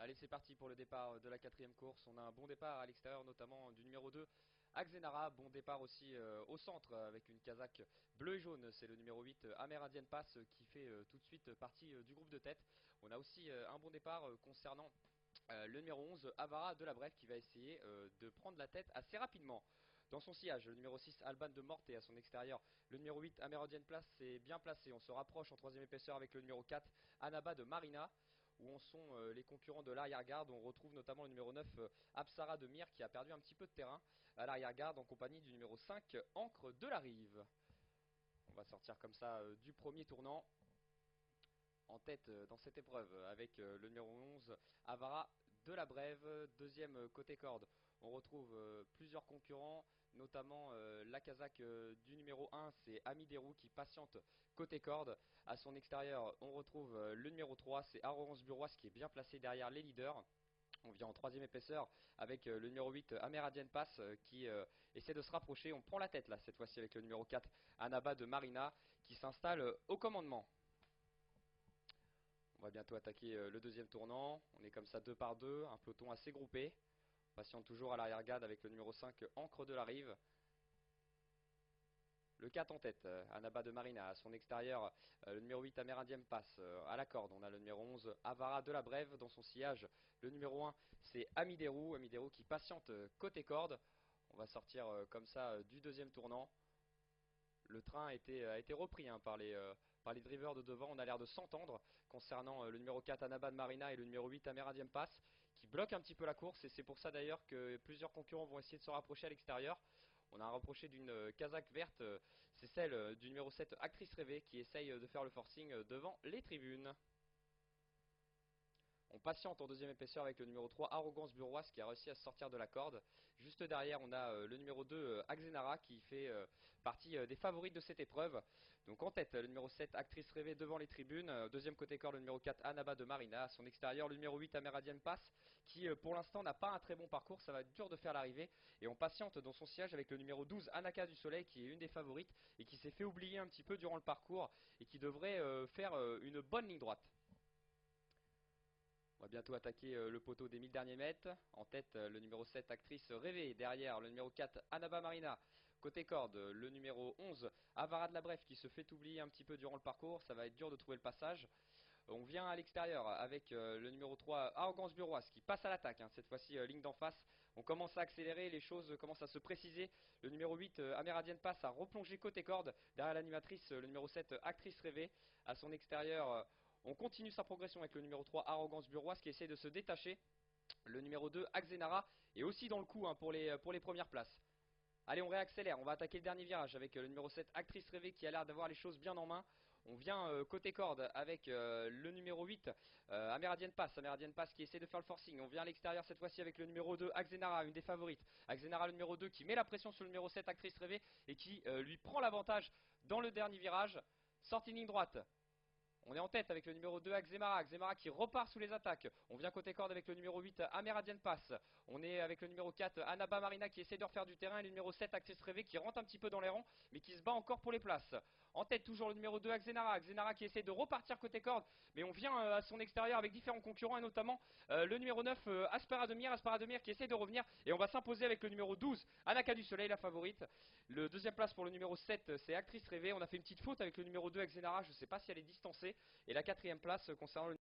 Allez, c'est parti pour le départ de la quatrième course. On a un bon départ à l'extérieur, notamment du numéro 2, Axenara. Bon départ aussi au centre avec une casaque bleu et jaune. C'est le numéro 8, Amérindienne Pass, qui fait tout de suite partie du groupe de tête. On a aussi un bon départ concernant le numéro 11, Avara de la Brève, qui va essayer de prendre la tête assez rapidement. Dans son sillage, le numéro 6, Alban de Morte, et à son extérieur, le numéro 8, Amérindienne Place, c'est bien placé. On se rapproche en troisième épaisseur avec le numéro 4, Anaba de Marina. Où en sont les concurrents de l'arrière-garde. On retrouve notamment le numéro 9, Apsara de Mir, qui a perdu un petit peu de terrain à l'arrière-garde en compagnie du numéro 5, Ancre de la Rive. On va sortir comme ça du premier tournant en tête dans cette épreuve avec le numéro 11, Avara de la Brève. Deuxième côté corde, on retrouve plusieurs concurrents, notamment la casaque du numéro 1, c'est Ami Derou qui patiente côté corde. À son extérieur, on retrouve le numéro 3, c'est Arrogance Buroise qui est bien placé derrière les leaders. On vient en troisième épaisseur avec le numéro 8, Amérindienne Pass, qui essaie de se rapprocher. On prend la tête là cette fois-ci avec le numéro 4, Anaba de Marina, qui s'installe au commandement. On va bientôt attaquer le deuxième tournant. On est comme ça deux par deux, un peloton assez groupé. On patiente toujours à l'arrière-garde avec le numéro 5, Ancre de la Rive. Le 4 en tête, Anaba de Marina. À son extérieur, le numéro 8, Amérindienne Pass. À la corde, on a le numéro 11, Avara de la Brève. Dans son sillage, le numéro 1, c'est Amiderou. Amiderou qui patiente côté corde. On va sortir comme ça du deuxième tournant. Le train a été repris par les drivers de devant. On a l'air de s'entendre concernant le numéro 4, Anaba de Marina, et le numéro 8, Amérindienne Pass, qui bloquent un petit peu la course. Et c'est pour ça d'ailleurs que plusieurs concurrents vont essayer de se rapprocher à l'extérieur. On a un rapproché d'une casaque verte, c'est celle du numéro 7, Actrice Rêvée, qui essaye de faire le forcing devant les tribunes. On patiente en deuxième épaisseur avec le numéro 3, Arrogance Buroise, qui a réussi à se sortir de la corde. Juste derrière, on a le numéro 2, Axenara, qui fait partie des favorites de cette épreuve. Donc en tête, le numéro 7, Actrice Rêvée, devant les tribunes. Deuxième côté corde, le numéro 4, Anaba de Marina. À son extérieur, le numéro 8, Amérindienne Pass, qui pour l'instant n'a pas un très bon parcours. Ça va être dur de faire l'arrivée. Et on patiente dans son siège avec le numéro 12, Anaka du Soleil, qui est une des favorites et qui s'est fait oublier un petit peu durant le parcours et qui devrait faire une bonne ligne droite. On va bientôt attaquer le poteau des 1000 derniers mètres. En tête, le numéro 7, Actrice Rêvée. Derrière, le numéro 4, Anaba Marina. Côté corde, le numéro 11, Avara de la Brève, qui se fait oublier un petit peu durant le parcours. Ça va être dur de trouver le passage. On vient à l'extérieur avec le numéro 3, Arrogance Buroise, qui passe à l'attaque. Cette fois-ci, ligne d'en face. On commence à accélérer, les choses commencent à se préciser. Le numéro 8, Amérindienne Pass, a replongé côté corde. Derrière l'animatrice, le numéro 7, Actrice Rêvée. À son extérieur, on continue sa progression avec le numéro 3, Arrogance Buroise, qui essaie de se détacher. Le numéro 2, Axenara, est aussi dans le coup pour les premières places. Allez, on réaccélère, on va attaquer le dernier virage avec le numéro 7, Actrice Rêvée, qui a l'air d'avoir les choses bien en main. On vient côté corde avec le numéro 8, Amérindienne Pass qui essaie de faire le forcing. On vient à l'extérieur cette fois-ci avec le numéro 2, Axenara, une des favorites. Axenara, le numéro 2, qui met la pression sur le numéro 7, Actrice Rêvée, et qui lui prend l'avantage dans le dernier virage. Sortie ligne droite. On est en tête avec le numéro 2, Axemara. Axemara qui repart sous les attaques. On vient côté corde avec le numéro 8, Amérindienne Pass. On est avec le numéro 4, Anaba Marina, qui essaie de refaire du terrain. Et le numéro 7, Actrice Rêvée, qui rentre un petit peu dans les rangs, mais qui se bat encore pour les places. En tête, toujours le numéro 2, Axenara. Axenara qui essaie de repartir côté corde. Mais on vient à son extérieur avec différents concurrents, et notamment le numéro 9, Aspera de Mir qui essaie de revenir. Et on va s'imposer avec le numéro 12, Anaka du Soleil, la favorite. Le deuxième place pour le numéro 7, c'est Actrice Rêvée. On a fait une petite faute avec le numéro 2, Axenara. Je ne sais pas si elle est distancée. Et la quatrième place concernant le